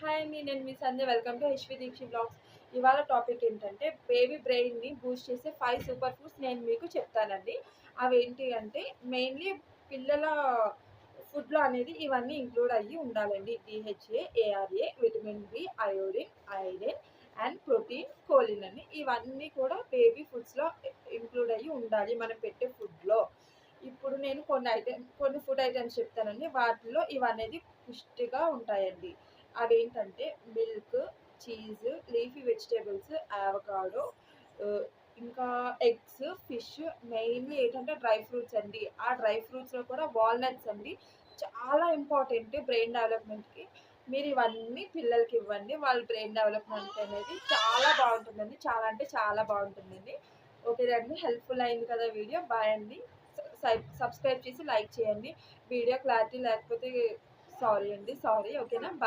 Hi అండి. నేను మీ Sandhya. Welcome to H V Deekshi vlogs. ఇవాళ టాపిక్ ఏంటంటే బేబీ బ్రెయిన్‌ని బూస్ట్ చేసే 5 సూపర్ ఫుడ్స్ నేను మీకు చెప్తానండి. అవేంటి అంటే మెయిన్‌లీ పిల్లల ఫుడ్‌లో అనేది ఇవన్నీ ఇంక్లూడ్ అయ్యి ఉండాలండి. DHA, ARA, vitamin B, iodine, iron and protein, choline అని ఇవన్నీ కూడా బేబీ ఫుడ్స్‌లో ఇంక్లూడ్ అయ్యి ఉండాలి మనం పెట్టే ఫుడ్‌లో. ఇప్పుడు నేను కొన్ని ఫుడ్ ఐటెమ్స్ చెప్తానండి. వాటిలో ఇవనేది పుష్టిగా ఉంటాయండి. అవేంటంటే milk, cheese, leafy vegetables, avocado, ఆహ్, ఇంకా ఎగ్స్, ఫిష్, మెయిన్‌లీ ఏంటంటే డ్రై ఫ్రూట్స్ అండి. ఆ డ్రై ఫ్రూట్స్‌లో కూడా వాల్‌నట్స్ అండి చాలా ఇంపార్టెంట్ బ్రెయిన్ డెవలప్‌మెంట్‌కి. మీరు ఇవన్నీ పిల్లలకి ఇవ్వండి. వాళ్ళ బ్రెయిన్ డెవలప్‌మెంట్ అనేది చాలా బావుంటుందండి. చాలా అంటే చాలా బావుంటుందండి. ఓకేనండి. హెల్ప్‌ఫుల్ అయింది కదా వీడియో. బాయ్ అండి. సబ్స్క్రైబ్ చేసి లైక్ చేయండి. వీడియో క్లారిటీ లేకపోతే సారీ అండి. సారీ. ఓకేనా. బాయ్.